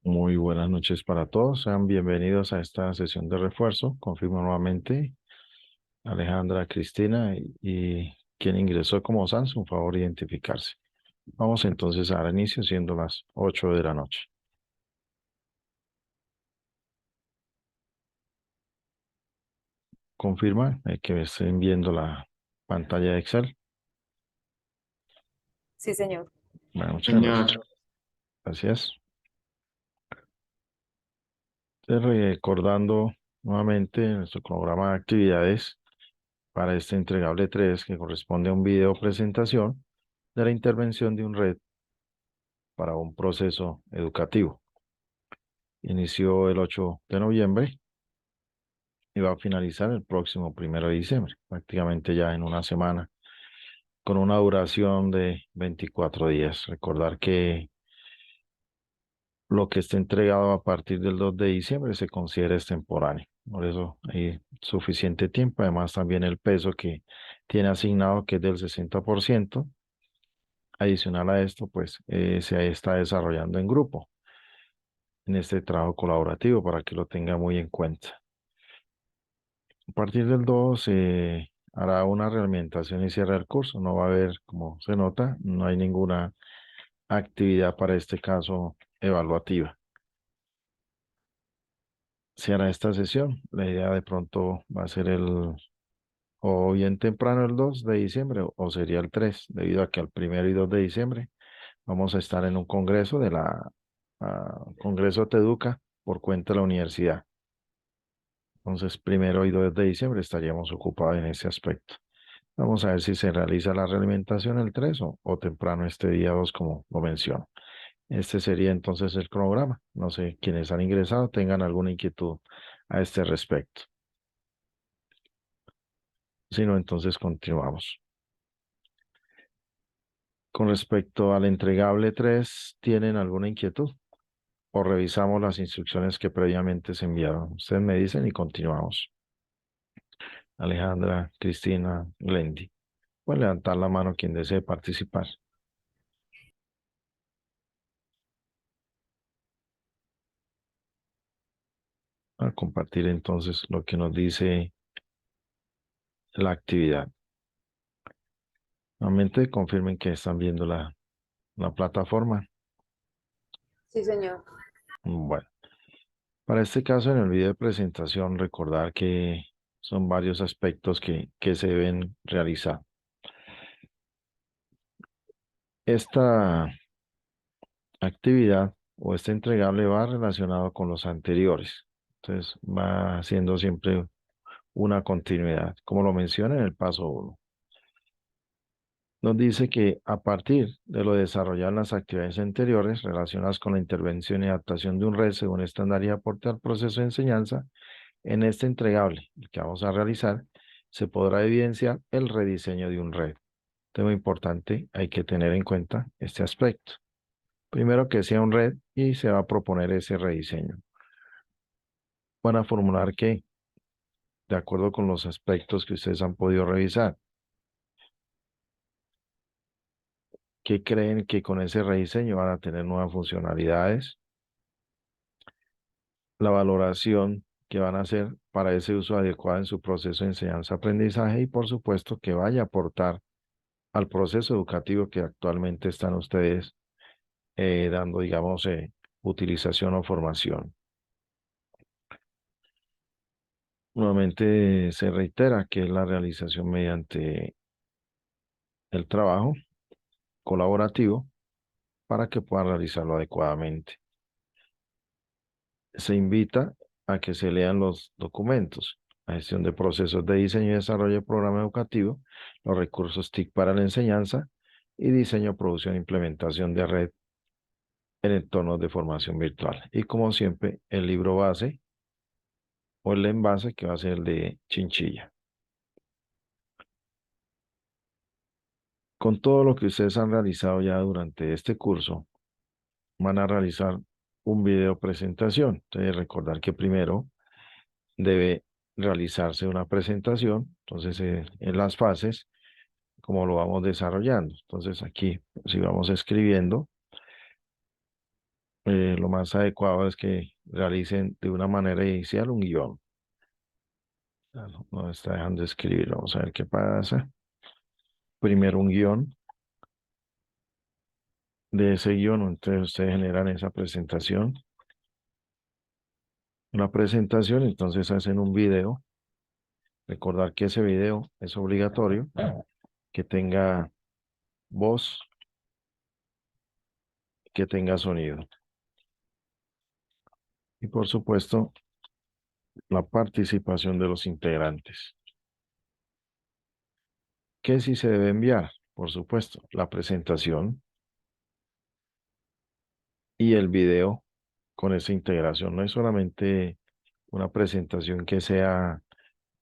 Muy buenas noches para todos. Sean bienvenidos a esta sesión de refuerzo. Confirmo nuevamente Alejandra, Cristina y quien ingresó como Sans, un favor identificarse. Vamos entonces a dar inicio siendo las 8 de la noche. Confirma que estén viendo la pantalla de Excel. Sí, señor. Bueno, muchas Señor, gracias. Gracias. Recordando nuevamente nuestro programa de actividades para este entregable 3 que corresponde a un video presentación de la intervención de un red para un proceso educativo. Inició el 8 de noviembre y va a finalizar el próximo 1 de diciembre, prácticamente ya en una semana, con una duración de 24 días. Recordar que lo que esté entregado a partir del 2 de diciembre se considera extemporáneo. Por eso hay suficiente tiempo. Además, también el peso que tiene asignado, que es del 60%. Adicional a esto, pues se está desarrollando en grupo, en este trabajo colaborativo, para que lo tenga muy en cuenta. A partir del 2 se hará una realimentación y cierre del curso. No va a haber, como se nota, no hay ninguna actividad para este caso evaluativa. Se hará esta sesión. La idea de pronto va a ser o bien temprano el 2 de diciembre o sería el 3, debido a que al 1 y 2 de diciembre vamos a estar en un congreso de Congreso Teduca por cuenta de la universidad. Entonces, 1 y 2 de diciembre estaríamos ocupados en ese aspecto. Vamos a ver si se realiza la realimentación el 3 o temprano este día 2, como lo menciono. Este sería entonces el cronograma. No sé quiénes han ingresado tengan alguna inquietud a este respecto. Si no, entonces continuamos. Con respecto al entregable 3, ¿tienen alguna inquietud? O revisamos las instrucciones que previamente se enviaron. Ustedes me dicen y continuamos. Alejandra, Cristina, Glendy. Pueden levantar la mano quien desee participar. A compartir entonces lo que nos dice la actividad. Nuevamente confirmen que están viendo la plataforma. Sí, señor. Bueno, para este caso en el video de presentación recordar que son varios aspectos que se deben realizar. Esta actividad o este entregable va relacionado con los anteriores. Entonces va siendo siempre una continuidad, como lo menciona en el paso 1. Nos dice que a partir de lo desarrollado en las actividades anteriores relacionadas con la intervención y adaptación de un red según estándar y aporte al proceso de enseñanza, en este entregable, el que vamos a realizar, se podrá evidenciar el rediseño de un red. Tema importante, hay que tener en cuenta este aspecto. Primero, que sea un red y se va a proponer ese rediseño. Van a formular que, de acuerdo con los aspectos que ustedes han podido revisar, que creen que con ese rediseño van a tener nuevas funcionalidades, la valoración que van a hacer para ese uso adecuado en su proceso de enseñanza-aprendizaje y, por supuesto, que vaya a aportar al proceso educativo que actualmente están ustedes dando, digamos, utilización o formación. Nuevamente se reitera que es la realización mediante el trabajo colaborativo para que puedan realizarlo adecuadamente. Se invita a que se lean los documentos: la gestión de procesos de diseño y desarrollo de programa educativo, los recursos TIC para la enseñanza y diseño, producción e implementación de red en entornos de formación virtual. Y como siempre, el libro base o el envase, que va a ser el de Chinchilla. Con todo lo que ustedes han realizado ya durante este curso, van a realizar un video presentación. Entonces, recordar que primero debe realizarse una presentación. Entonces, en las fases, como lo vamos desarrollando. Entonces, aquí, si vamos escribiendo, lo más adecuado es que realicen de una manera inicial un guión. No está dejando de escribir. Vamos a ver qué pasa. Primero un guión. De ese guión, entonces ustedes generan esa presentación. Una presentación, entonces hacen un video. Recordar que ese video es obligatorio, que tenga voz, que tenga sonido. Y por supuesto, la participación de los integrantes. ¿Qué sí se debe enviar? Por supuesto, la presentación y el video con esa integración. No es solamente una presentación que sea,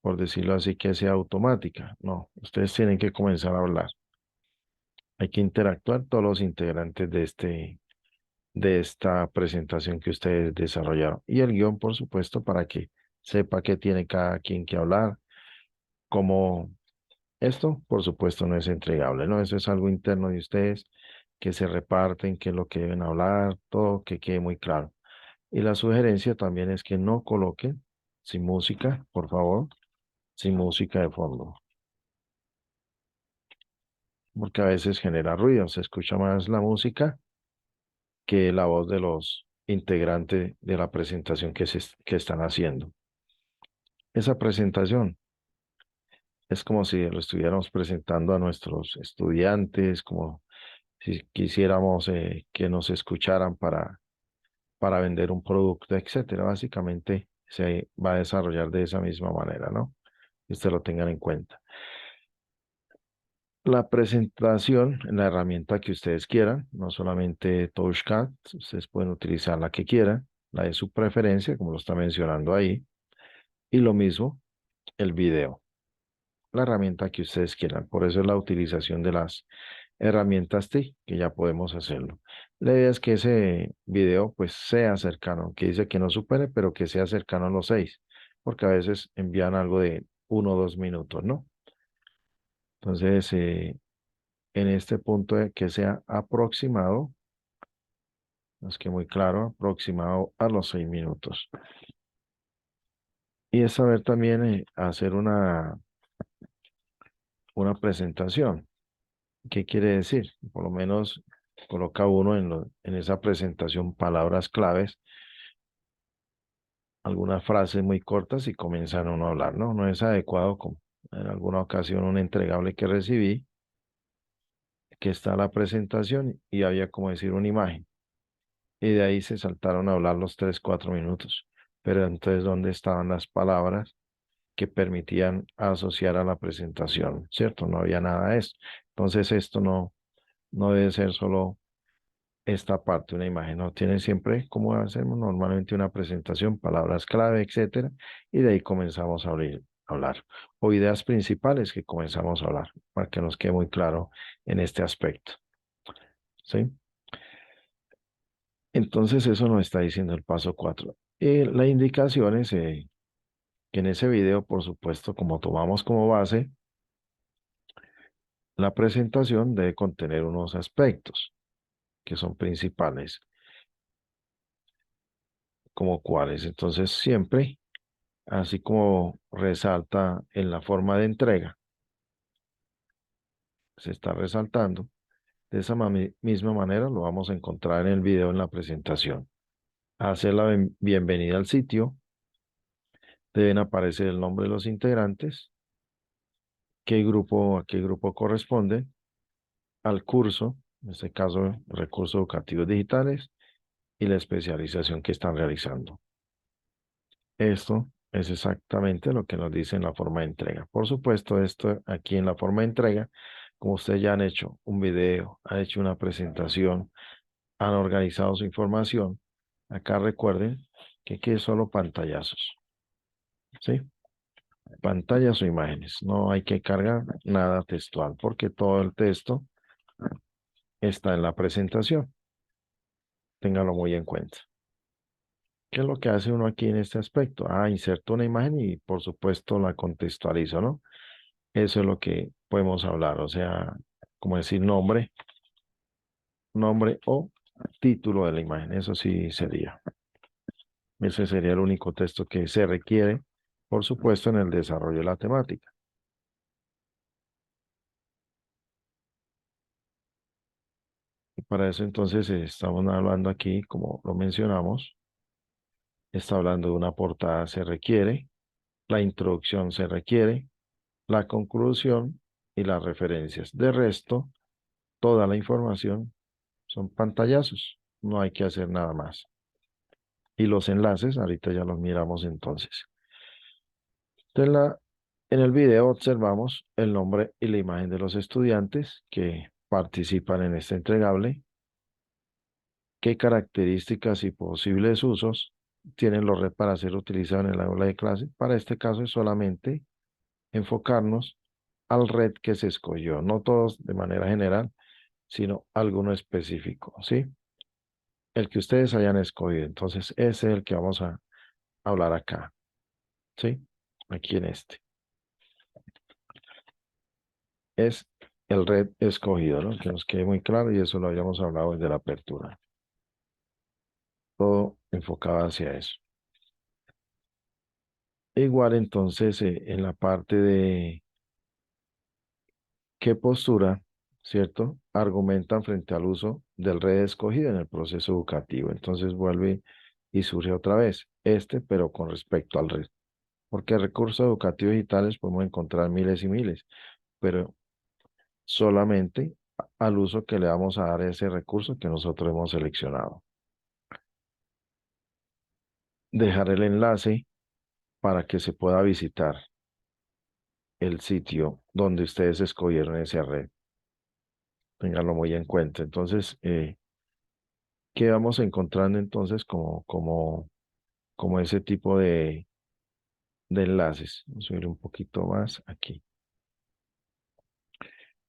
por decirlo así, que sea automática. No, ustedes tienen que comenzar a hablar. Hay que interactuar todos los integrantes de esta presentación que ustedes desarrollaron. Y el guión, por supuesto, para que sepa qué tiene cada quien que hablar, cómo esto, por supuesto, no es entregable, ¿no? Eso es algo interno de ustedes, que se reparten, qué es lo que deben hablar, todo que quede muy claro. Y la sugerencia también es que no coloquen sin música, por favor, sin música de fondo, porque a veces genera ruido, se escucha más la música que la voz de los integrantes de la presentación que están haciendo. Esa presentación es como si lo estuviéramos presentando a nuestros estudiantes, como si quisiéramos que nos escucharan para vender un producto, etcétera. Básicamente se va a desarrollar de esa misma manera, ¿no? Que ustedes lo tengan en cuenta. La presentación en la herramienta que ustedes quieran, no solamente TouchCAD, ustedes pueden utilizar la que quieran, la de su preferencia, como lo está mencionando ahí, y lo mismo el video, la herramienta que ustedes quieran. Por eso es la utilización de las herramientas TIC, que ya podemos hacerlo. La idea es que ese video pues sea cercano, que dice que no supere, pero que sea cercano a los 6, porque a veces envían algo de 1 o 2 minutos, ¿no? Entonces, en este punto de que sea aproximado, es que muy claro, aproximado a los 6 minutos. Y es saber también hacer una presentación. ¿Qué quiere decir? Por lo menos coloca uno en esa presentación palabras claves, algunas frases muy cortas y comienzan uno a hablar, ¿no? No es adecuado como en alguna ocasión un entregable que recibí, que está la presentación y había como decir una imagen. Y de ahí se saltaron a hablar los 3, 4 minutos. Pero entonces, ¿dónde estaban las palabras que permitían asociar a la presentación? ¿Cierto? No había nada de eso. Entonces, esto no debe ser solo esta parte, una imagen, no tiene siempre, como hacemos normalmente una presentación, palabras clave, etcétera, y de ahí comenzamos a hablar. O ideas principales que comenzamos a hablar, para que nos quede muy claro en este aspecto. ¿Sí? Entonces, eso nos está diciendo el paso 4. La indicación es que en ese video, por supuesto, como tomamos como base, la presentación debe contener unos aspectos que son principales, como cuáles. Entonces, siempre así como resalta en la forma de entrega, se está resaltando. De esa misma manera lo vamos a encontrar en el video en la presentación. Hacer la bienvenida al sitio, deben aparecer el nombre de los integrantes, a qué grupo corresponde, al curso, en este caso recursos educativos digitales, y la especialización que están realizando. Esto es exactamente lo que nos dice en la forma de entrega. Por supuesto, esto aquí en la forma de entrega, como ustedes ya han hecho un video, han hecho una presentación, han organizado su información, acá recuerden que aquí es solo pantallazos, ¿sí? Pantallas o imágenes. No hay que cargar nada textual porque todo el texto está en la presentación. Ténganlo muy en cuenta. ¿Qué es lo que hace uno aquí en este aspecto? Inserto una imagen y por supuesto la contextualizo, ¿no? Eso es lo que podemos hablar, o sea, como decir nombre o título de la imagen. Eso sí sería. Ese sería el único texto que se requiere, por supuesto, en el desarrollo de la temática. Y para eso entonces estamos hablando aquí, como lo mencionamos, está hablando de una portada se requiere, la introducción se requiere, la conclusión y las referencias. De resto, toda la información son pantallazos, no hay que hacer nada más. Y los enlaces, ahorita ya los miramos entonces. En el video observamos el nombre y la imagen de los estudiantes que participan en este entregable, qué características y posibles usos tienen los red para ser utilizados en el aula de clase. Para este caso es solamente enfocarnos al red que se escogió, no todos de manera general, sino alguno específico, ¿sí? El que ustedes hayan escogido. Entonces, ese es el que vamos a hablar acá, ¿sí? Aquí en este. Es el red escogido, ¿no? Que nos quede muy claro y eso lo habíamos hablado desde la apertura. Todo enfocado hacia eso. Igual entonces en la parte de qué postura, ¿cierto? Argumentan frente al uso del red escogido en el proceso educativo. Entonces vuelve y surge otra vez pero con respecto al red. Porque recursos educativos digitales podemos encontrar miles y miles, pero solamente al uso que le vamos a dar a ese recurso que nosotros hemos seleccionado. Dejar el enlace para que se pueda visitar el sitio donde ustedes escogieron esa red. Ténganlo muy en cuenta. Entonces, ¿qué vamos encontrando entonces como ese tipo de enlaces? Vamos a subir un poquito más aquí.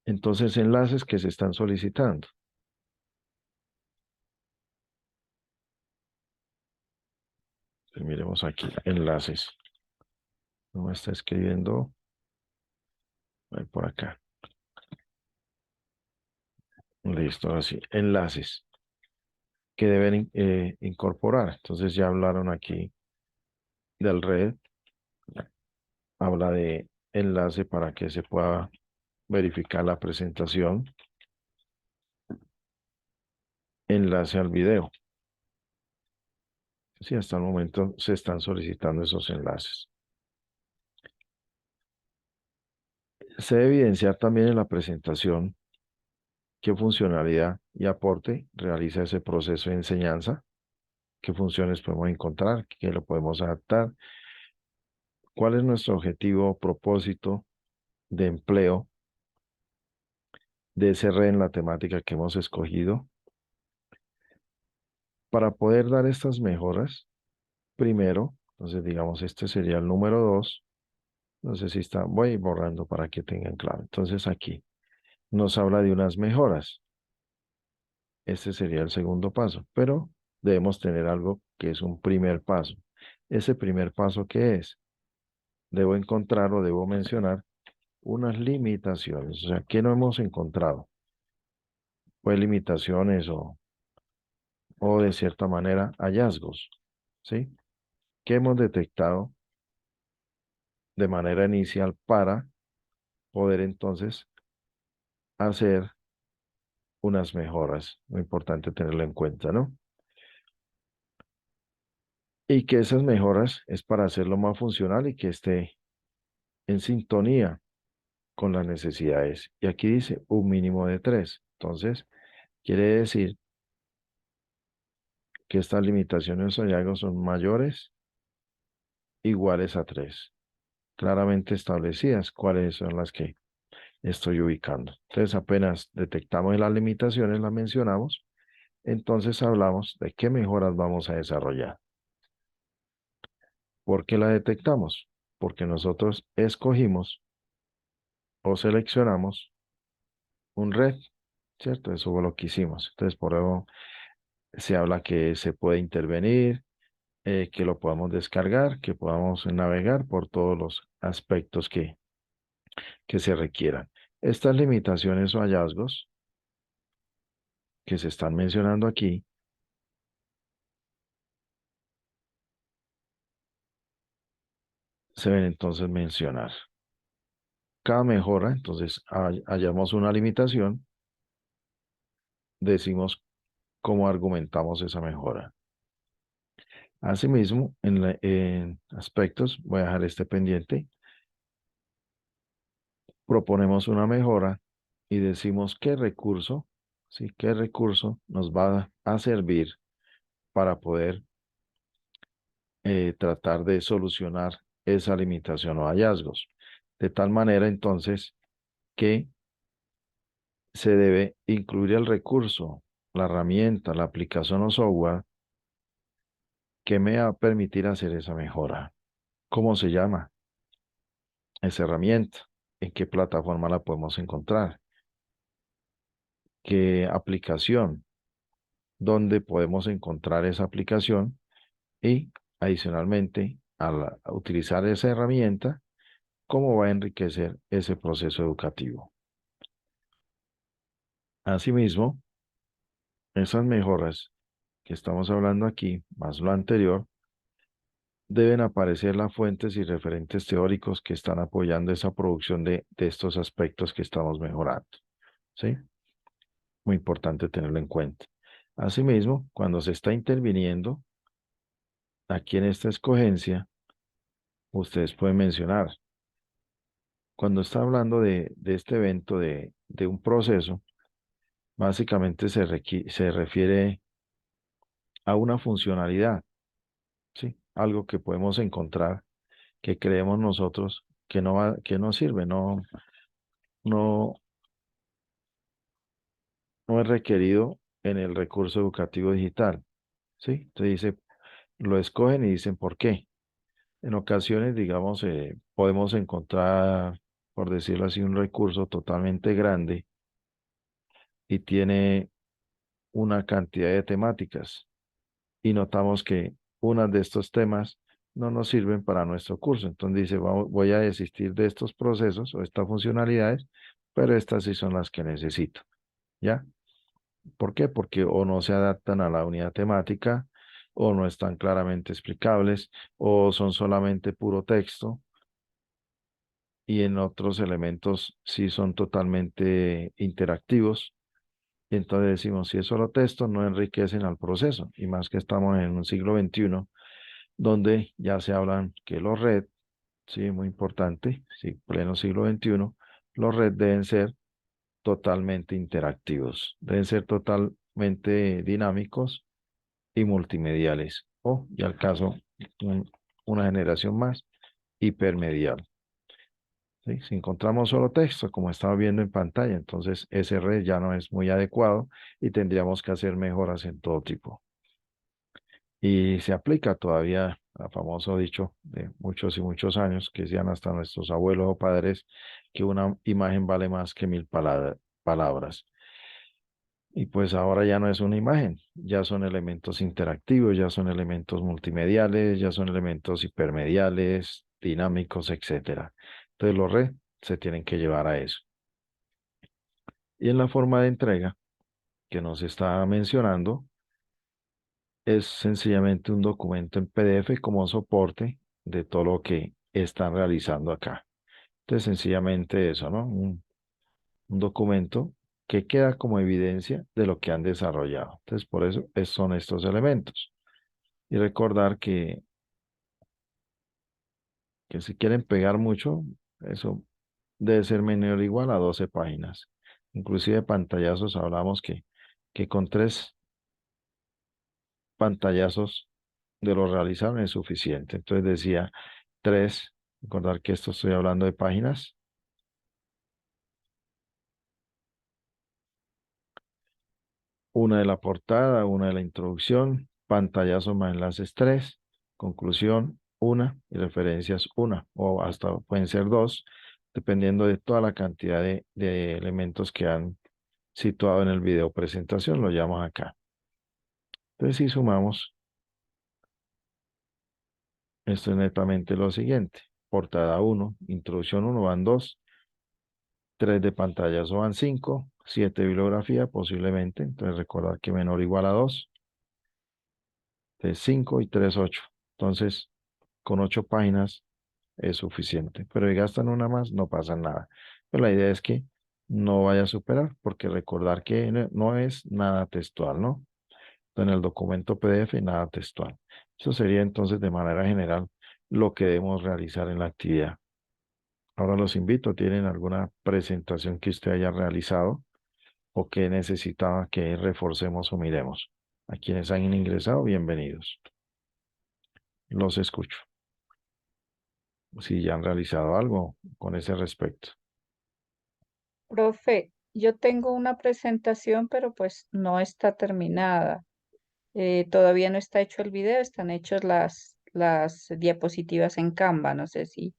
Entonces, enlaces que se están solicitando. Miremos aquí, enlaces. No me está escribiendo. Por acá. Listo, así. Enlaces que deben incorporar. Entonces ya hablaron aquí del red. Habla de enlace para que se pueda verificar la presentación. Enlace al video. Sí, hasta el momento se están solicitando esos enlaces. Se debe evidenciar también en la presentación qué funcionalidad y aporte realiza ese proceso de enseñanza, qué funciones podemos encontrar, qué lo podemos adaptar, cuál es nuestro objetivo o propósito de empleo de ese red en la temática que hemos escogido. Para poder dar estas mejoras, primero, entonces digamos, este sería el número 2. No sé si está, voy borrando para que tengan claro. Entonces aquí nos habla de unas mejoras. Este sería el segundo paso, pero debemos tener algo que es un primer paso. Ese primer paso, ¿qué es? Debo encontrar o debo mencionar unas limitaciones. O sea, ¿qué no hemos encontrado? Pues limitaciones o de cierta manera hallazgos, ¿sí? Que hemos detectado de manera inicial para poder entonces hacer unas mejoras. Muy importante tenerlo en cuenta, ¿no? Y que esas mejoras es para hacerlo más funcional y que esté en sintonía con las necesidades. Y aquí dice un mínimo de 3. Entonces, quiere decir que estas limitaciones o hallazgos son mayores, iguales a 3. Claramente establecidas cuáles son las que estoy ubicando. Entonces, apenas detectamos las limitaciones, las mencionamos, entonces hablamos de qué mejoras vamos a desarrollar. ¿Por qué la detectamos? Porque nosotros escogimos o seleccionamos un red, ¿cierto? Eso fue lo que hicimos. Entonces, por eso se habla que se puede intervenir, que lo podamos descargar, que podamos navegar por todos los aspectos que se requieran. Estas limitaciones o hallazgos que se están mencionando aquí se deben entonces mencionar. Cada mejora, entonces hallamos una limitación, decimos cómo argumentamos esa mejora. Asimismo, en aspectos, voy a dejar este pendiente, proponemos una mejora y decimos qué recurso, ¿sí? ¿Qué recurso nos va a servir para poder tratar de solucionar esa limitación o hallazgos? De tal manera, entonces, que se debe incluir el recurso, la herramienta, la aplicación o software que me va a permitir hacer esa mejora. ¿Cómo se llama esa herramienta? ¿En qué plataforma la podemos encontrar? ¿Qué aplicación? ¿Dónde podemos encontrar esa aplicación? Y adicionalmente, a utilizar esa herramienta, ¿cómo va a enriquecer ese proceso educativo? Asimismo, esas mejoras que estamos hablando aquí, más lo anterior, deben aparecer las fuentes y referentes teóricos que están apoyando esa producción de estos aspectos que estamos mejorando. ¿Sí? Muy importante tenerlo en cuenta. Asimismo, cuando se está interviniendo aquí en esta escogencia, ustedes pueden mencionar, cuando está hablando de este evento, de un proceso, básicamente se refiere a una funcionalidad, ¿sí? Algo que podemos encontrar que creemos nosotros que no sirve, no, no es requerido en el recurso educativo digital, ¿sí? Entonces dice, lo escogen y dicen por qué. En ocasiones, digamos, podemos encontrar, por decirlo así, un recurso totalmente grande y tiene una cantidad de temáticas y notamos que unas de estos temas no nos sirven para nuestro curso. Entonces dice, voy a desistir de estos procesos o estas funcionalidades, pero estas sí son las que necesito, ¿ya? ¿Por qué? Porque o no se adaptan a la unidad temática, o no están claramente explicables, o son solamente puro texto, y en otros elementos sí son totalmente interactivos. Y entonces decimos, si es solo texto, no enriquecen al proceso, y más que estamos en un siglo XXI, donde ya se hablan que los red, sí, muy importante, sí, pleno siglo XXI, los red deben ser totalmente interactivos, deben ser totalmente dinámicos y multimediales, o, y al caso, una generación más, hipermedial. ¿Sí? Si encontramos solo texto, como estamos viendo en pantalla, entonces ese red ya no es muy adecuado y tendríamos que hacer mejoras en todo tipo. Y se aplica todavía al famoso dicho de muchos y muchos años que decían hasta nuestros abuelos o padres que una imagen vale más que mil palabras. Y pues ahora ya no es una imagen, ya son elementos interactivos, ya son elementos multimediales, ya son elementos hipermediales, dinámicos, etcétera. Entonces los red se tienen que llevar a eso. Y en la forma de entrega que nos está mencionando, es sencillamente un documento en PDF como soporte de todo lo que están realizando acá. Entonces, sencillamente eso, ¿no? Un documento que queda como evidencia de lo que han desarrollado. Entonces, por eso son estos elementos. Y recordar que si quieren pegar mucho, eso debe ser menor o igual a 12 páginas. Inclusive pantallazos, hablamos que con 3 pantallazos de lo realizaron es suficiente. Entonces decía 3, recordar que esto estoy hablando de páginas, una de la portada, una de la introducción, pantallazo más enlaces 3, conclusión una y referencias una, o hasta pueden ser 2, dependiendo de toda la cantidad de elementos que han situado en el video presentación, lo llamamos acá. Entonces, si sumamos, esto es netamente lo siguiente. Portada 1, introducción 1 van 2, 3 de pantallazo van 5, 7 de bibliografía posiblemente. Entonces, recordar que menor o igual a 2, de 5 y 3, 8. Entonces, con 8 páginas es suficiente. Pero si gastan una más, no pasa nada. Pero la idea es que no vaya a superar, porque recordar que no es nada textual, ¿no? En el documento PDF nada textual. Eso sería entonces de manera general lo que debemos realizar en la actividad. Ahora los invito, ¿tienen alguna presentación que usted haya realizado o que necesitaba que reforcemos o miremos? A quienes han ingresado, bienvenidos. Los escucho. Si ya han realizado algo con ese respecto. Profe, yo tengo una presentación, pero pues no está terminada. Todavía no está hecho el video, están hechas las diapositivas en Canva. No sé si.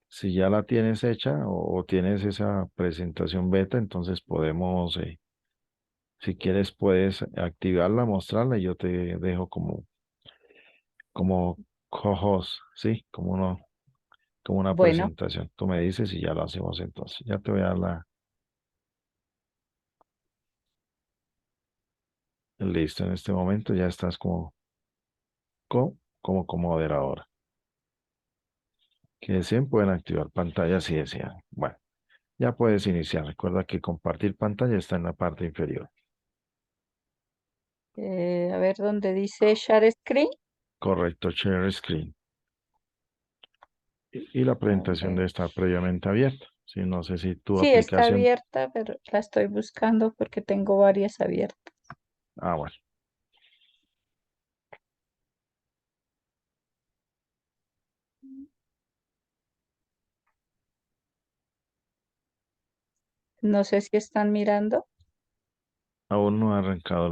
Si ya la tienes hecha o tienes esa presentación beta, entonces podemos, si quieres, puedes activarla, mostrarla y yo te dejo como co-host, ¿sí? Como una Bueno, presentación. Tú me dices y ya lo hacemos entonces. Ya te voy a dar listo en este momento, ya estás como moderadora. Que deseen pueden activar pantalla si desean. Bueno, ya puedes iniciar. Recuerda que compartir pantalla está en la parte inferior. a ver dónde dice Share Screen. Correcto, share screen. Y la A presentación ver. debe estar previamente abierta. Sí, no sé si tu Sí, está aplicación. abierta, pero la estoy buscando porque tengo varias abiertas. Ah, bueno. No sé si están mirando. Aún no ha arrancado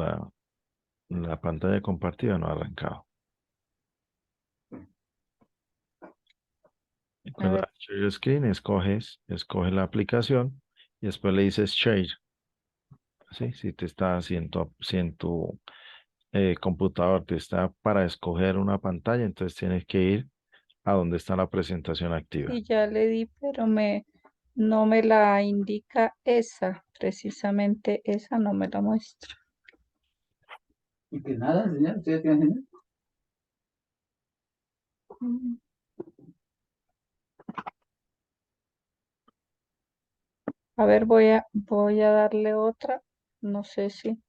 la pantalla compartida, no ha arrancado. A ver, Recuerda, share screen, escoge la aplicación y después le dices share. ¿Sí? Si te está haciendo, si en tu computador te está para escoger una pantalla, entonces tienes que ir a donde está la presentación activa. sí, ya le di, pero no me la indica esa. Precisamente esa no me la muestra. Y que nada, señor, ¿ustedes qué hacen? Mm. A ver, voy a darle otra. No sé si,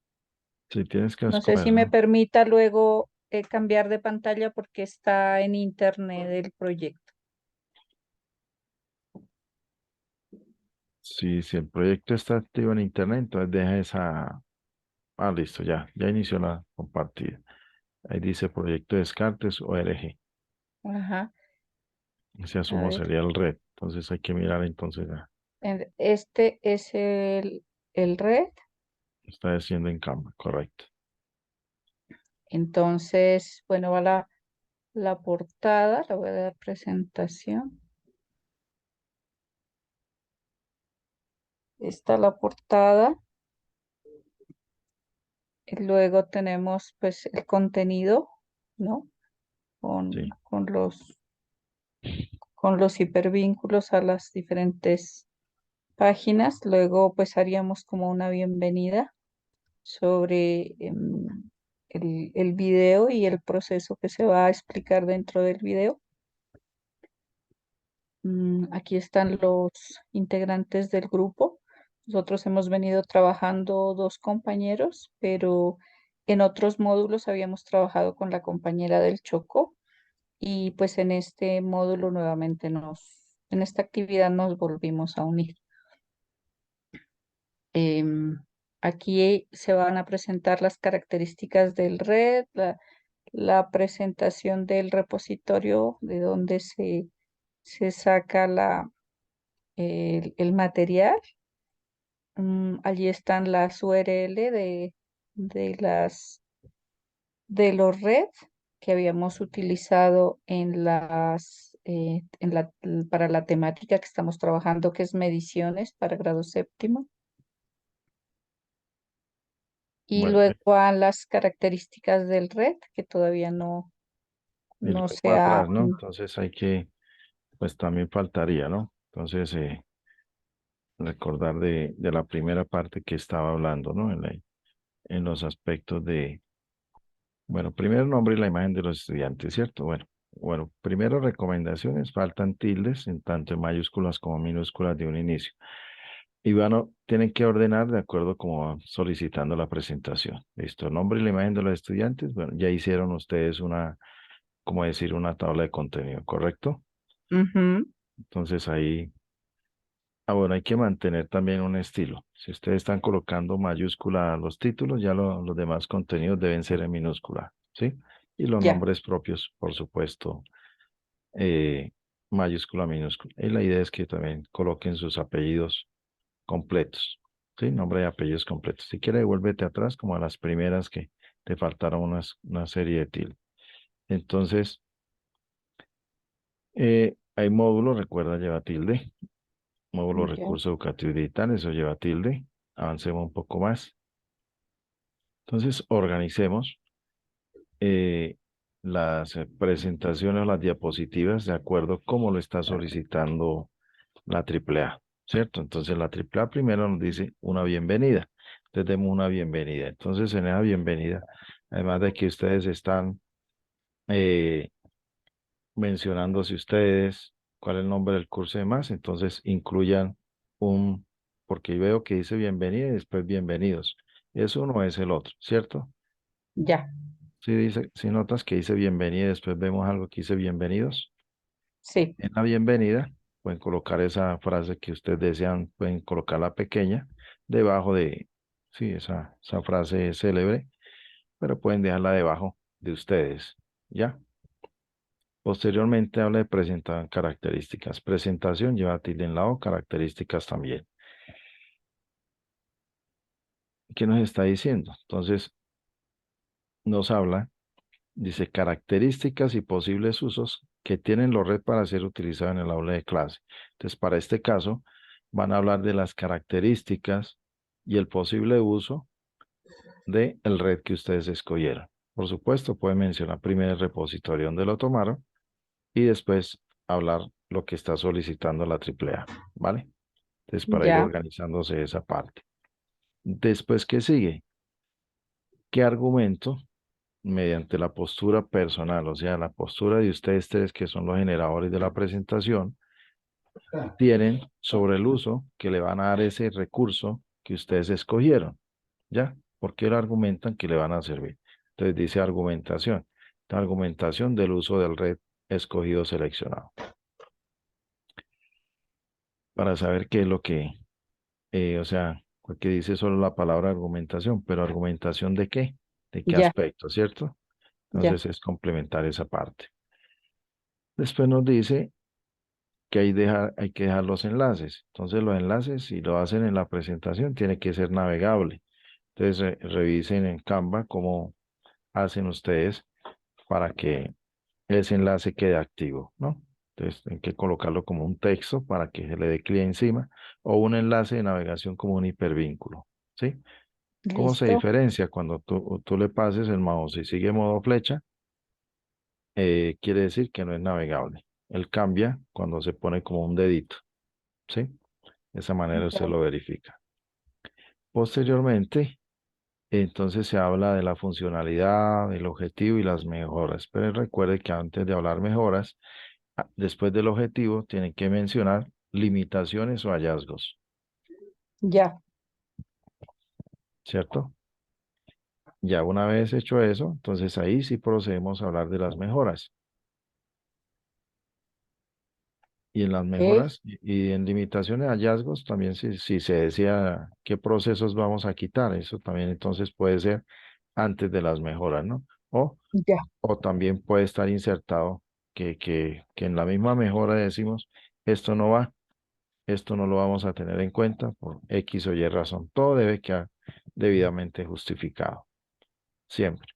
Si tienes que no sé escoger, si me ¿no? permita luego cambiar de pantalla porque está en internet el proyecto. Si el proyecto está activo en internet, entonces deja esa. Ah, listo, ya inició la compartida. Ahí dice proyecto Descartes ORG. Ajá. Ese A asumo ver, sería el red. Entonces hay que mirar entonces. este es el red. Está diciendo en cama, correcto. Entonces, bueno, va la portada, le voy a dar presentación. Está la portada. Y luego tenemos pues el contenido, ¿no? Sí. Con los hipervínculos a las diferentes páginas. Luego pues haríamos como una bienvenida sobre el video y el proceso que se va a explicar dentro del video. Aquí están los integrantes del grupo. Nosotros hemos venido trabajando dos compañeros, pero en otros módulos habíamos trabajado con la compañera del Chocó y pues en este módulo nuevamente en esta actividad nos volvimos a unir. Em, Aquí se van a presentar las características del red, la presentación del repositorio de donde se saca el material. Allí están las URL de de los red que habíamos utilizado para la temática que estamos trabajando, que es mediciones para grado séptimo. Y Bueno, luego van las características del red, que todavía y no luego se ha. atrás, ¿no? Entonces pues también faltaría, ¿no? Entonces, recordar de la primera parte que estaba hablando, ¿no? En los aspectos bueno, primero el nombre y la imagen de los estudiantes, ¿cierto? Bueno, Bueno, primero recomendaciones, faltan tildes en tanto en mayúsculas como minúsculas de un inicio. Y bueno, tienen que ordenar de acuerdo como van solicitando la presentación. Listo, nombre y la imagen de los estudiantes. Bueno, ya hicieron ustedes una, como decir, una tabla de contenido, ¿correcto? Ujú. Entonces ahí, bueno, hay que mantener también un estilo. Si ustedes están colocando mayúscula a los títulos, ya los demás contenidos deben ser en minúscula, ¿sí? Y los Ya, nombres propios, por supuesto, eh, mayúscula, minúscula. Y la idea es que también coloquen sus apellidos completos, ¿sí? Nombre y apellidos completos. Si quieres, vuélvete atrás como a las primeras que te faltaron una serie de tildes. Entonces, hay módulos, recuerda, lleva tilde. Módulo ya, recurso educativo y digital, eso lleva tilde. Avancemos un poco más. Entonces, organicemos las presentaciones o las diapositivas de acuerdo cómo lo está solicitando la AAA, ¿cierto? Entonces, la AAA primero nos dice una bienvenida. Entonces, demos una bienvenida. Entonces, en esa bienvenida, además de que ustedes están eh, mencionándose ustedes, cuál es el nombre del curso y demás, entonces incluyan un, porque veo que dice bienvenida y después bienvenidos. Es uno es el otro, ¿cierto? ya, Si dice, si notas que dice bienvenida y después vemos algo que dice bienvenidos. sí, En la bienvenida pueden colocar esa frase que ustedes desean, pueden colocarla pequeña debajo de, sí, esa frase célebre, pero pueden dejarla debajo de ustedes, ¿ya? Posteriormente habla de presentar características. Presentación lleva tilde en la O, características también. ¿Qué nos está diciendo? Entonces, nos habla, dice, características y posibles usos que tienen los red para ser utilizados en el aula de clase. Entonces, para este caso, van a hablar de las características y el posible uso de el red que ustedes escogieron. Por supuesto, pueden mencionar primero el repositorio donde lo tomaron y después hablar lo que está solicitando la AAA, ¿vale? Entonces, para ir ya, organizándose esa parte. Después, ¿qué sigue? ¿Qué argumento, mediante la postura personal, o sea, la postura de ustedes tres, que son los generadores de la presentación, tienen sobre el uso que le van a dar ese recurso que ustedes escogieron? ¿Ya? ¿Por qué lo argumentan que le van a servir? Entonces, dice argumentación. La argumentación del uso del red escogido seleccionado. Para saber qué es lo que, o sea, porque dice solo la palabra argumentación, pero argumentación de qué ya, aspecto, ¿cierto? ya, Entonces es complementar esa parte. Después nos dice que hay que dejar los enlaces. Entonces los enlaces, si lo hacen en la presentación, tiene que ser navegable. Entonces revisen en Canva cómo hacen ustedes para que ese enlace quede activo, ¿no? Entonces hay que colocarlo como un texto para que se le dé clic encima o un enlace de navegación como un hipervínculo, ¿sí? ¿Cómo se listo, diferencia? Cuando tú le pases el mouse y sigue modo flecha, quiere decir que no es navegable. Él cambia cuando se pone como un dedito, ¿sí? De esa manera usted ya, lo verifica. Posteriormente, entonces se habla de la funcionalidad, el objetivo y las mejoras. Pero recuerde que antes de hablar mejoras, después del objetivo, tienen que mencionar limitaciones o hallazgos, ya, ¿cierto? Ya una vez hecho eso, entonces ahí sí procedemos a hablar de las mejoras. Y en las ok, mejoras y en limitaciones, hallazgos, también si se decía qué procesos vamos a quitar, eso también entonces puede ser antes de las mejoras, ¿no? ya, O también puede estar insertado que en la misma mejora decimos, esto no va, esto no lo vamos a tener en cuenta por X o Y razón. Todo debe quedar debidamente justificado, siempre.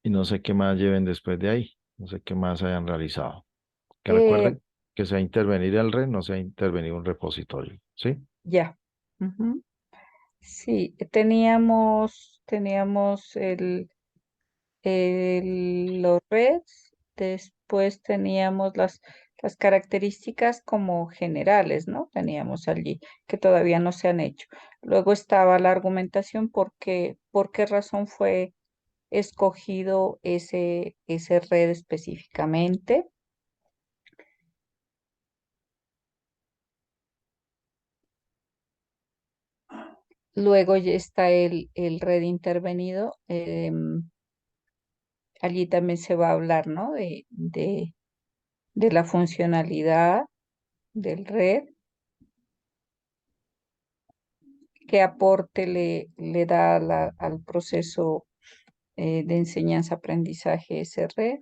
Y no sé qué más lleven después de ahí, no sé qué más hayan realizado. Que eh, recuerden que sea intervenir el red, no sea intervenir un repositorio, ¿sí? ya. Ujú. Sí, teníamos los reds, después teníamos las características como generales, ¿no? Teníamos allí que todavía no se han hecho. Luego estaba la argumentación, ¿por qué razón fue escogido ese red específicamente. Luego ya está el red intervenido. Allí también se va a hablar, ¿no? De la funcionalidad del red, qué aporte le da al proceso de enseñanza-aprendizaje ese red,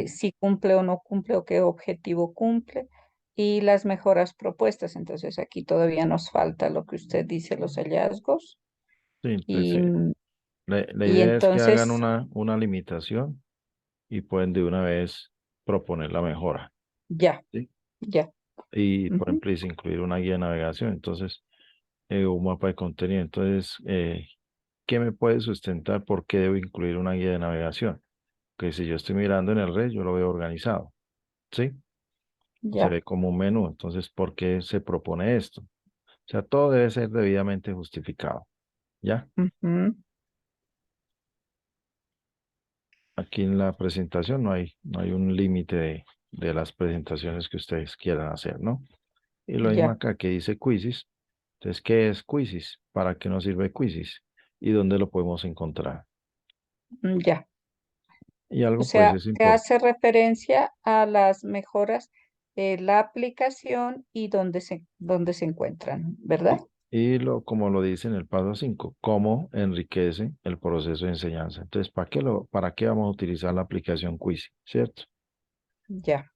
si cumple o no cumple o qué objetivo cumple y las mejoras propuestas. Entonces aquí todavía nos falta lo que usted dice, los hallazgos. Sí, pues Y, sí. La y idea es que hagan entonces, una limitación y pueden de una vez proponer la mejora, ya, ¿sí? ya. Y, por Ujú, ejemplo, dice incluir una guía de navegación, entonces, un mapa de contenido. Entonces, ¿qué me puede sustentar por qué debo incluir una guía de navegación? Que si yo estoy mirando en el red, yo lo veo organizado, ¿sí? Se ya. ve como un menú. Entonces, ¿por qué se propone esto? O sea, todo debe ser debidamente justificado, ¿ya? Ujú, Aquí en la presentación no hay un límite de las presentaciones que ustedes quieran hacer, ¿no? Y lo mismo ya, acá que dice Quizzes. Entonces, ¿qué es Quizzes? ¿Para qué nos sirve Quizzes? ¿Y dónde lo podemos encontrar? ya. Y O algo pues sea, es se importante. hace referencia a las mejoras de la aplicación y dónde se encuentran, ¿verdad? Como lo dice en el paso 5, cómo enriquece el proceso de enseñanza. Entonces, ¿para qué vamos a utilizar la aplicación Quizzes? ¿Cierto? Ya.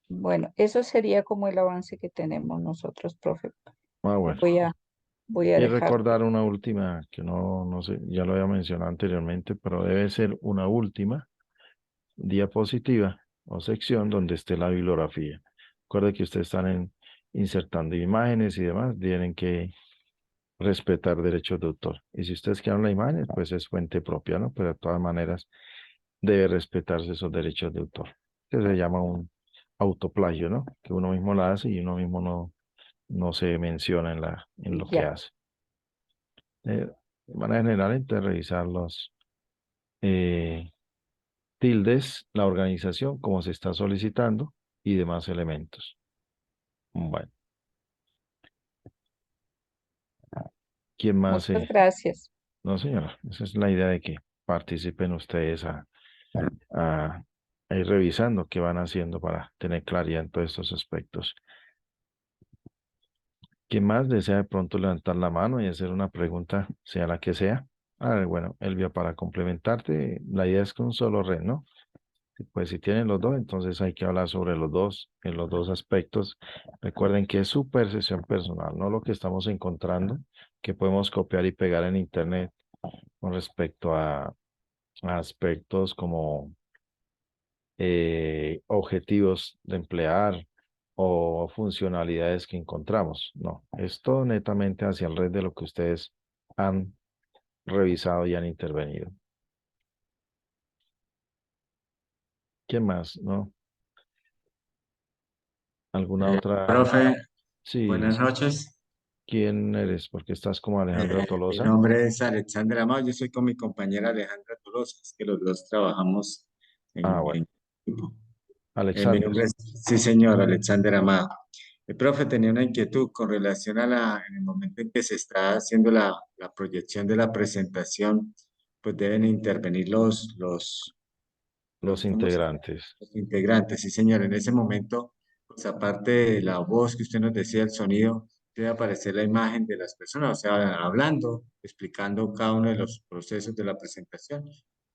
Bueno, eso sería como el avance que tenemos nosotros, profe. Ah, bueno. Voy a, voy a Y dejar. recordar una última, que no sé, ya lo había mencionado anteriormente, pero debe ser una última diapositiva o sección donde esté la bibliografía. Recuerde que ustedes están insertando imágenes y demás, tienen que respetar derechos de autor. Y si ustedes quieren la imagen, pues es fuente propia, ¿no? Pero de todas maneras debe respetarse esos derechos de autor. Que se llama un autoplagio, ¿no? Que uno mismo la hace y uno mismo no se menciona en lo que Ya, hace. De manera general, entonces revisar los eh, tildes, la organización, como se está solicitando y demás elementos. Bueno, ¿quién más? muchas gracias. No, señora, esa es la idea de que participen ustedes a, a ir revisando qué van haciendo para tener claridad en todos estos aspectos. ¿Quién más desea de pronto levantar la mano y hacer una pregunta, sea la que sea? Bueno, Elvia, para complementarte, la idea es que un solo red, ¿no? Pues si tienen los dos, entonces hay que hablar sobre los dos, en los dos aspectos. Recuerden que es su percepción personal, no lo que estamos encontrando, que podemos copiar y pegar en Internet con respecto a aspectos como objetivos de emplear o funcionalidades que encontramos. No, es todo netamente hacia el red de lo que ustedes han revisado y han intervenido. ¿Qué más? ¿No? ¿Alguna otra? Profe, Sí, buenas noches. ¿quién eres? Porque estás como Alejandra Mi Tolosa. nombre es Alexander Amado. Yo soy con mi compañera Alejandra Tolosa. Es que los dos trabajamos Ah, en bueno, equipo. Mi Alexander. nombre es, sí, señor, Alexander Amado. El profe tenía una inquietud con relación en el momento en que se está haciendo la proyección de la presentación, pues deben intervenir Los ¿cómo se integrantes. los integrantes, sí, señor. En ese momento, pues aparte de la voz que usted nos decía, el sonido, debe aparecer la imagen de las personas, o sea, hablando, explicando cada uno de los procesos de la presentación,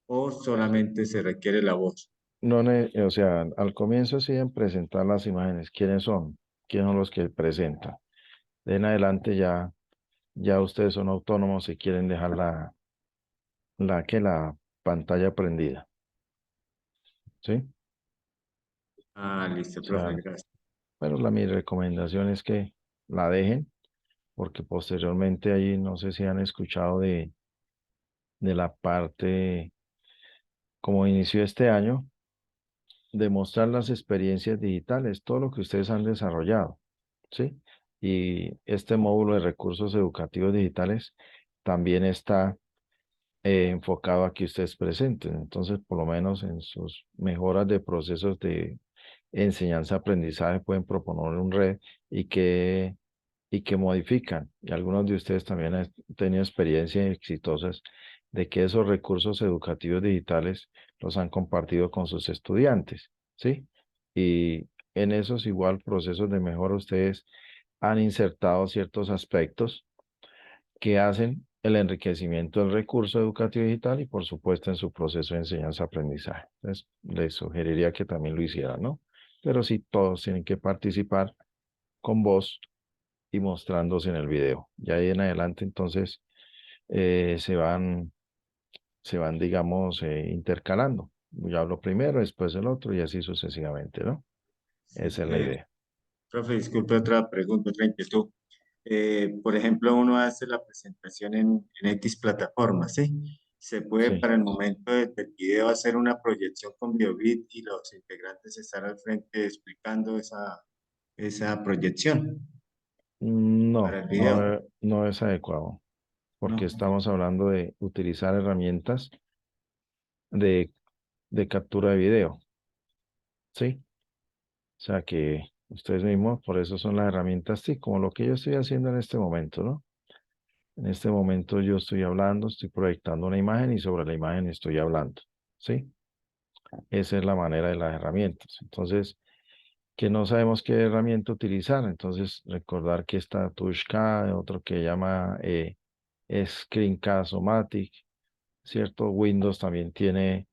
o solamente se requiere la voz. No, o sea, al comienzo sí en presentar las imágenes, ¿quiénes son? ¿Quiénes son los que presentan? De en adelante ya ustedes son autónomos si quieren dejar la pantalla prendida, ¿sí? O Ah, listo, profe, sea, gracias. pero mi recomendación es que la dejen, porque posteriormente ahí no sé si han escuchado de la parte, como inició este año, de mostrar las experiencias digitales, todo lo que ustedes han desarrollado, ¿sí? Y este módulo de recursos educativos digitales también está enfocado a que ustedes presenten. Entonces, por lo menos en sus mejoras de procesos de enseñanza-aprendizaje pueden proponer un red y que modifican. Y algunos de ustedes también han tenido experiencias exitosas de que esos recursos educativos digitales los han compartido con sus estudiantes, ¿sí? Y en esos igual procesos de mejora ustedes han insertado ciertos aspectos que hacen el enriquecimiento del recurso educativo digital y por supuesto en su proceso de enseñanza-aprendizaje. Entonces, les sugeriría que también lo hicieran, ¿no? Pero sí, todos tienen que participar con voz y mostrándose en el video. Ya ahí en adelante, entonces, se van, digamos, intercalando. Yo hablo primero, después el otro y así sucesivamente, ¿no? Sí. Esa es la idea. Profe, disculpe otra pregunta, otra inquietud. Por ejemplo, uno hace la presentación en X plataforma, ¿sí? Se puede Sí. para el momento del video hacer una proyección con BioBit y los integrantes estar al frente explicando esa proyección para No, el no, video. no es adecuado, porque No. estamos hablando de utilizar herramientas de, de captura de video, ¿sí? O sea que ustedes mismos, por eso son las herramientas, sí, como lo que yo estoy haciendo en este momento, ¿no? En este momento yo estoy hablando, estoy proyectando una imagen y sobre la imagen estoy hablando, ¿sí? Esa es la manera de las herramientas. Entonces, que no sabemos qué herramienta utilizar, entonces recordar que está Tushka, otro que llama Screencast-O-Matic, ¿cierto? Windows también tiene,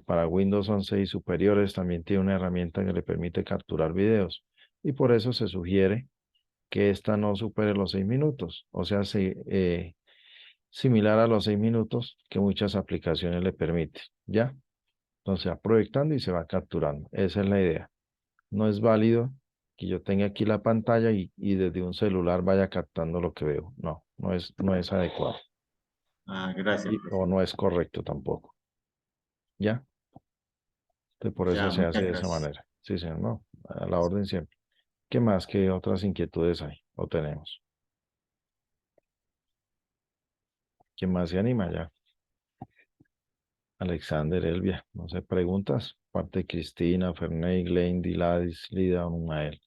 para Windows 11 y superiores, también tiene una herramienta que le permite capturar videos. Y por eso se sugiere que esta no supere los 6 minutos, o sea, similar a los 6 minutos que muchas aplicaciones le permiten, ¿ya? Entonces va proyectando y se va capturando. Esa es la idea. No es válido que yo tenga aquí la pantalla y desde un celular vaya captando lo que veo. No, no es adecuado. Ah, gracias, profe. O no es correcto tampoco. ¿Ya? Entonces por eso Ya, se muchas hace de esa gracias. manera. Sí, señor, no. A la orden siempre. ¿Qué más? ¿Qué otras inquietudes hay? ¿O tenemos? ¿Quién más se anima ya? Alexander, Elvia, no sé, preguntas. Parte de Cristina, Ferney, Glenn, Diladis, Lida, Mael.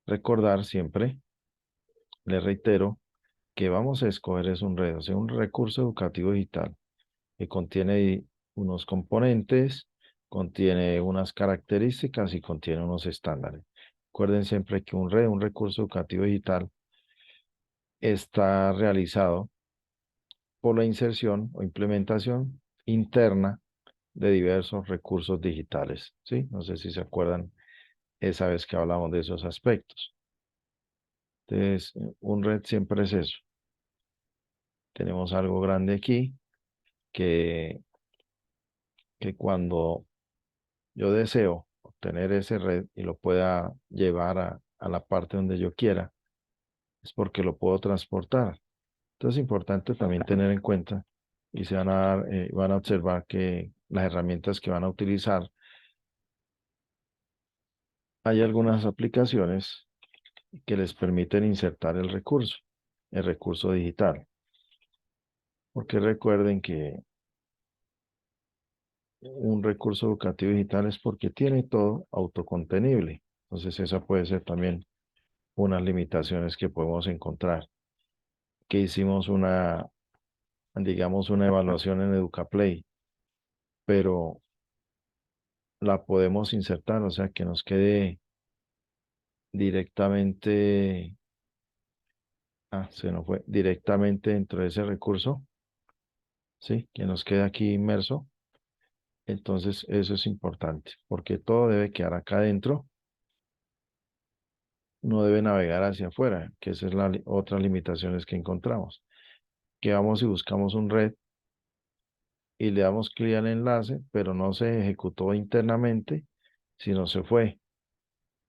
Recordar siempre, le reitero, que vamos a escoger es un red, o sea, un recurso educativo digital que contiene unos componentes, contiene unas características y contiene unos estándares. Recuerden siempre que un red, un recurso educativo digital, está realizado por la inserción o implementación interna de diversos recursos digitales, ¿sí? No sé si se acuerdan esa vez que hablamos de esos aspectos. Entonces, un red siempre es eso. Tenemos algo grande aquí que, que cuando yo deseo obtener ese red y lo pueda llevar a la parte donde yo quiera, es porque lo puedo transportar. Entonces es importante también tener en cuenta y van a observar que las herramientas que van a utilizar, hay algunas aplicaciones que les permiten insertar el recurso digital. Porque recuerden que un recurso educativo digital es porque tiene todo autocontenible. Entonces esa puede ser también unas limitaciones que podemos encontrar. Que hicimos digamos, una evaluación en EducaPlay, pero la podemos insertar, o sea, que nos quede directamente, se nos fue, directamente dentro de ese recurso, ¿sí? Que nos quede aquí inmerso. Entonces, eso es importante, porque todo debe quedar acá adentro, no debe navegar hacia afuera, que esa es otra limitaciones que encontramos. Que vamos y buscamos un red y le damos clic al enlace, pero no se ejecutó internamente, sino se fue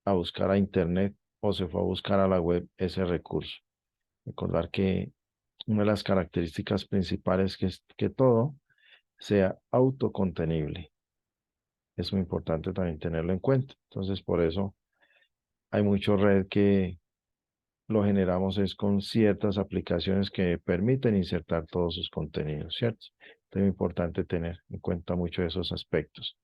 a buscar a internet o se fue a buscar a la web ese recurso. Recordar que una de las características principales es que todo sea autocontenible. Es muy importante también tenerlo en cuenta. Entonces, por eso hay mucho red lo generamos es con ciertas aplicaciones que permiten insertar todos sus contenidos, ¿cierto? Es muy importante tener en cuenta mucho esos aspectos.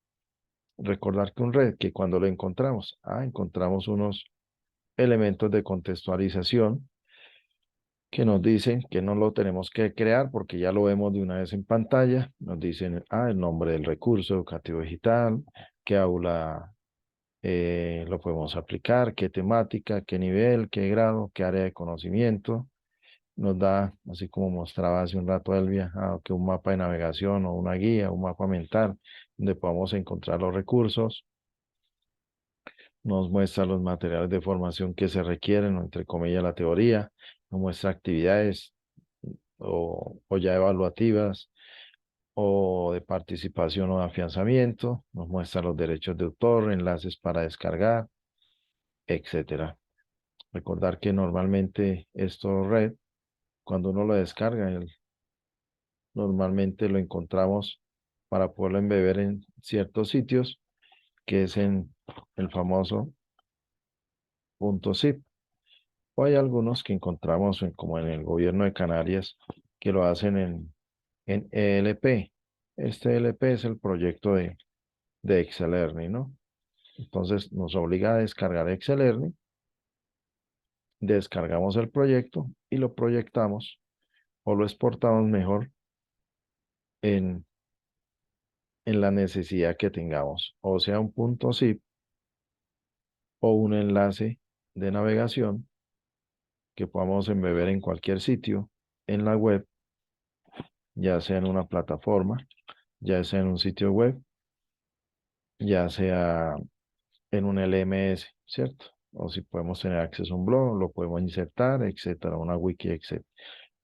Recordar que un red, que cuando lo encontramos, encontramos unos elementos de contextualización que nos dicen que no lo tenemos que crear porque ya lo vemos de una vez en pantalla. Nos dicen, el nombre del recurso educativo digital, qué aula lo podemos aplicar, qué temática, qué nivel, qué grado, qué área de conocimiento. Nos da, así como mostraba hace un rato Elvia, que un mapa de navegación o una guía, un mapa mental, donde podamos encontrar los recursos. Nos muestra los materiales de formación que se requieren, o entre comillas la teoría, nos muestra actividades o ya evaluativas, o de participación o de afianzamiento, nos muestra los derechos de autor, enlaces para descargar, etcétera. Recordar que normalmente esto red, cuando uno lo descarga, normalmente lo encontramos para poderlo embeber en ciertos sitios, que es en el famoso .zip. O hay algunos que encontramos como en el gobierno de Canarias, que lo hacen en ELP. Este ELP es el proyecto de Excel Learning, ¿no? Entonces nos obliga a descargar Excel Learning, descargamos el proyecto y lo proyectamos o lo exportamos mejor en la necesidad que tengamos, o sea, un .zip o un enlace de navegación que podamos embeber en cualquier sitio en la web, ya sea en una plataforma, ya sea en un sitio web, ya sea en un LMS, ¿cierto? O si podemos tener acceso a un blog, lo podemos insertar, etcétera, una wiki, etcétera.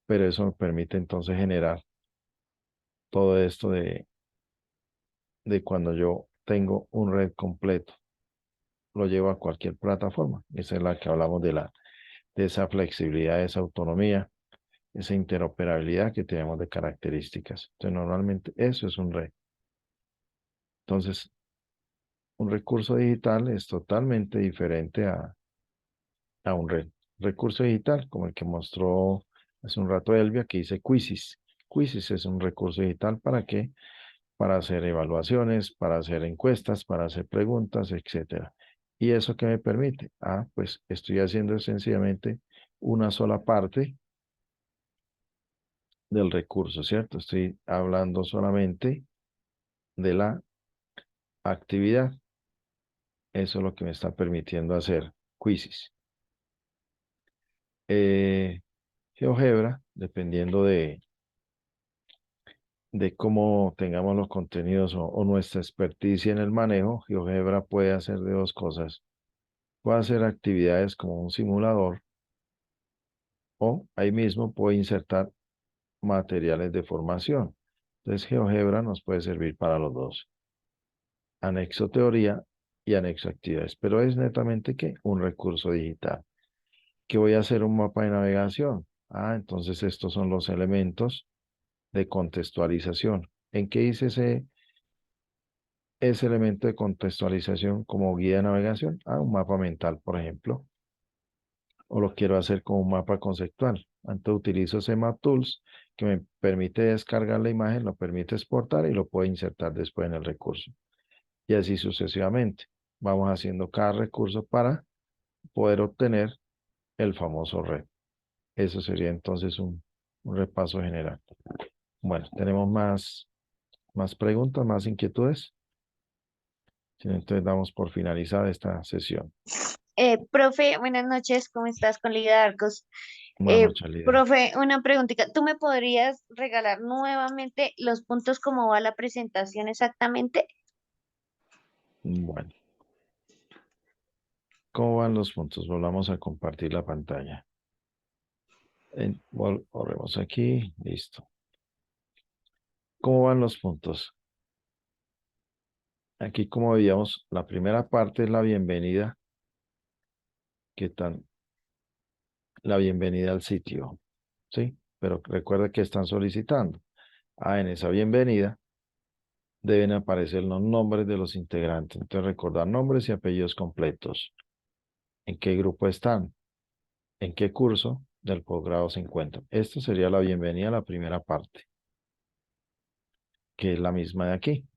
Pero eso nos permite entonces generar todo esto de cuando yo tengo un red completo, lo llevo a cualquier plataforma. Esa es la que hablamos de esa flexibilidad, esa autonomía, esa interoperabilidad que tenemos de características. Entonces, normalmente eso es un red. Entonces, un recurso digital es totalmente diferente a un red. Recurso digital, como el que mostró hace un rato Elvia, que dice Quizzes. Quizzes es un recurso digital ¿para qué? Para hacer evaluaciones, para hacer encuestas, para hacer preguntas, etcétera. ¿Y eso qué me permite? Pues estoy haciendo sencillamente una sola parte del recurso, ¿cierto? Estoy hablando solamente de la actividad. Eso es lo que me está permitiendo hacer Quizzes. GeoGebra, dependiendo de cómo tengamos los contenidos o nuestra experticia en el manejo, GeoGebra puede hacer de dos cosas. Puede hacer actividades como un simulador o ahí mismo puede insertar materiales de formación. Entonces, GeoGebra nos puede servir para los dos. Anexo teoría y anexo actividades, pero es netamente que un recurso digital. ¿Qué voy a hacer? Un mapa de navegación. Entonces estos son los elementos de contextualización. ¿En qué hice ese elemento de contextualización como guía de navegación? Un mapa mental, por ejemplo. O lo quiero hacer como un mapa conceptual. Entonces utilizo ese Map Tools que me permite descargar la imagen, lo permite exportar y lo puedo insertar después en el recurso. Y así sucesivamente. Vamos haciendo cada recurso para poder obtener el famoso red. Eso sería entonces un repaso general. Bueno, tenemos más preguntas, más inquietudes. Entonces damos por finalizada esta sesión. Profe, buenas noches, ¿cómo estás con Liga de Arcos? Buenas noches, Lidia. Profe, una preguntita, ¿tú me podrías regalar nuevamente los puntos como va la presentación exactamente? Bueno, ¿cómo van los puntos? Volvamos a compartir la pantalla. Volvemos aquí, listo. ¿Cómo van los puntos? Aquí, como veíamos, la primera parte es la bienvenida. ¿Qué tal? La bienvenida al sitio, ¿sí? Pero recuerda que están solicitando. En esa bienvenida deben aparecer los nombres de los integrantes. Entonces, recordar nombres y apellidos completos. ¿En qué grupo están? en qué curso del posgrado se encuentra. Esto sería la bienvenida a la primera parte, que es la misma de aquí.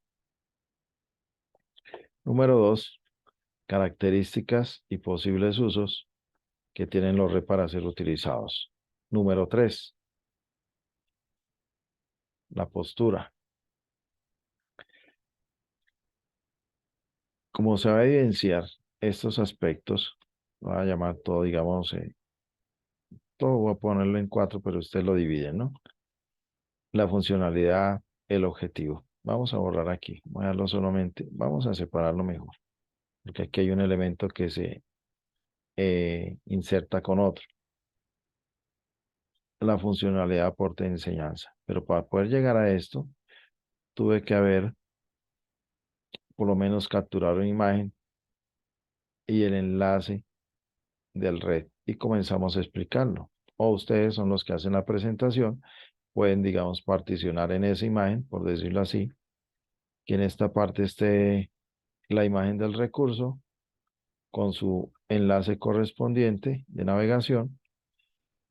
Número 2, características y posibles usos que tienen los RED para ser utilizados. Número 3, la postura. Como se va a evidenciar estos aspectos, voy a llamar todo, digamos, todo voy a ponerlo en 4, pero usted lo divide, ¿no? La funcionalidad, el objetivo. Vamos a borrar aquí, voy a darlo solamente, vamos a separarlo mejor, porque aquí hay un elemento que se inserta con otro. La funcionalidad, aporte de enseñanza. Pero para poder llegar a esto, tuve que haber por lo menos capturar una imagen y el enlace del red y comenzamos a explicarlo. O ustedes son los que hacen la presentación, pueden, digamos, particionar en esa imagen, por decirlo así, que en esta parte esté la imagen del recurso con su enlace correspondiente de navegación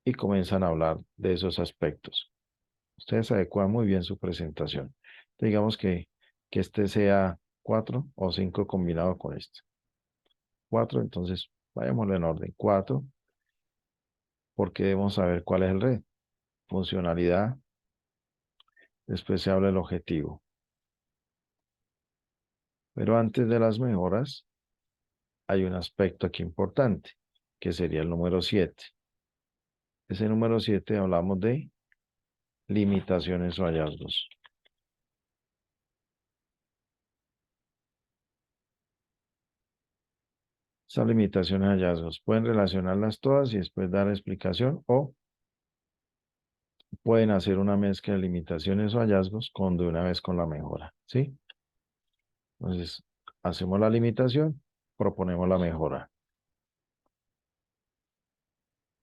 y comienzan a hablar de esos aspectos. Ustedes adecuan muy bien su presentación. Digamos que este sea 4 o 5 combinado con este. 4, entonces vayámoslo en orden. 4, porque debemos saber cuál es el red. Funcionalidad, después se habla del objetivo. Pero antes de las mejoras, hay un aspecto aquí importante, que sería el número 7. Ese número 7 hablamos de limitaciones o hallazgos. Esas limitaciones y hallazgos pueden relacionarlas todas y después dar explicación o pueden hacer una mezcla de limitaciones o hallazgos con de una vez con la mejora, ¿sí? Entonces, hacemos la limitación, proponemos la mejora.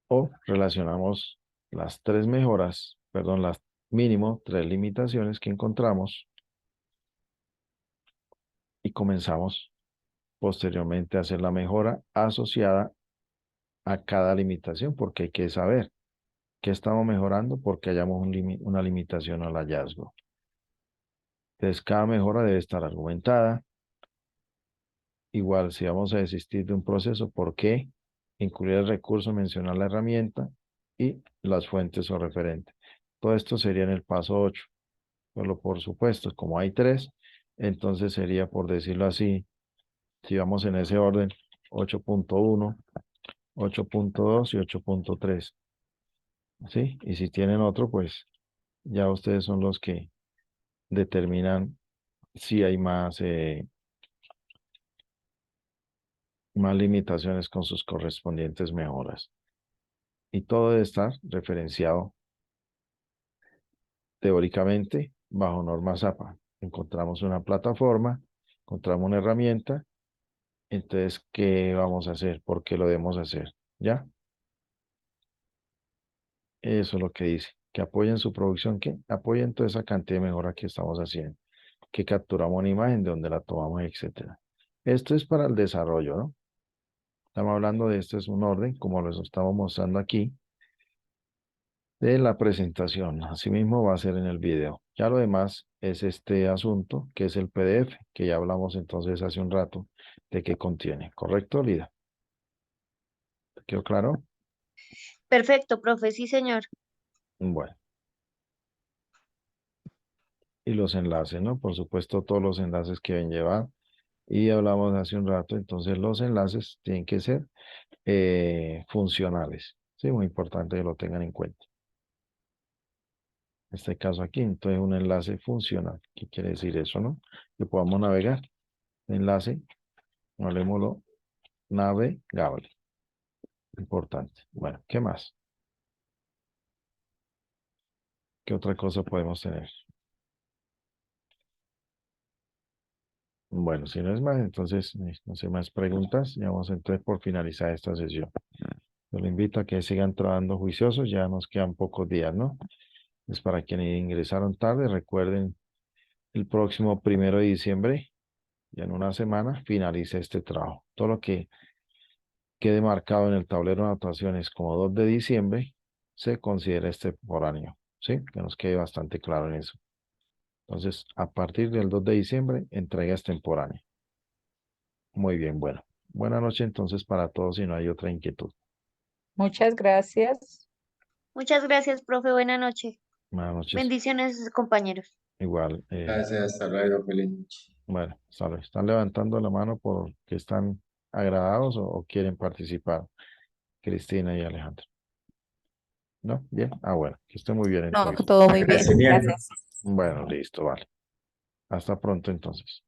O relacionamos las 3 mejoras, perdón, las mínimo 3 limitaciones que encontramos y comenzamos posteriormente a hacer la mejora asociada a cada limitación, porque hay que saber qué estamos mejorando porque hayamos una limitación al hallazgo. Entonces, cada mejora debe estar argumentada. Igual, si vamos a desistir de un proceso, ¿por qué? Incluir el recurso, mencionar la herramienta y las fuentes o referentes. Todo esto sería en el paso 8. Pero por supuesto, como hay 3, entonces sería, por decirlo así, si vamos en ese orden, 8.1, 8.2 y 8.3. ¿Sí? Y si tienen otro, pues ya ustedes son los que determinan si hay más limitaciones con sus correspondientes mejoras. Y todo debe estar referenciado teóricamente bajo normas APA. Encontramos una plataforma, encontramos una herramienta, entonces, ¿qué vamos a hacer? ¿Por qué lo debemos hacer? ¿Ya? Eso es lo que dice. Que apoyen su producción, que apoyen toda esa cantidad de mejora que estamos haciendo. Que capturamos una imagen de donde la tomamos, etcétera. Esto es para el desarrollo, ¿no? Estamos hablando de esto, es un orden, como les estamos mostrando aquí, de la presentación. Asimismo va a ser en el video. Ya lo demás es este asunto, que es el PDF, que ya hablamos entonces hace un rato de qué contiene. ¿Correcto, Lida? ¿Quedó claro? Perfecto, profe, sí, señor. Bueno. Y los enlaces, ¿no? Por supuesto, todos los enlaces que deben llevar. Y hablamos hace un rato, entonces los enlaces tienen que ser funcionales. Sí, muy importante que lo tengan en cuenta. En este caso aquí, entonces un enlace funcional. ¿Qué quiere decir eso, no? Que podamos navegar. Enlace, hablemoslo, navegable. Importante. Bueno, ¿qué más? ¿Qué otra cosa podemos tener? Bueno, si no es más, entonces no sé más preguntas. Ya vamos entonces por finalizar esta sesión. Yo le invito a que sigan trabajando juiciosos. Ya nos quedan pocos días, ¿no? Es para quienes ingresaron tarde, recuerden el próximo 1 de diciembre, ya en una semana, finalice este trabajo. Todo lo que quede marcado en el tablero de anotaciones como 2 de diciembre, se considera extemporáneo, ¿sí? Que nos quede bastante claro en eso. Entonces, a partir del 2 de diciembre, entrega extemporánea. Muy bien, bueno. Buenas noches entonces para todos si no hay otra inquietud. Muchas gracias. Muchas gracias, profe. Buena noche. Buenas noches. Bendiciones, compañeros. Igual, Gracias, hasta luego, feliz noche. bueno, ¿sabes? ¿Están levantando la mano porque están agradados o quieren participar? Cristina y Alejandro. ¿No? Bien. Ah, bueno, que esté muy bien No, entonces. todo muy bien. Genial. Gracias. Bueno, listo, vale. Hasta pronto entonces.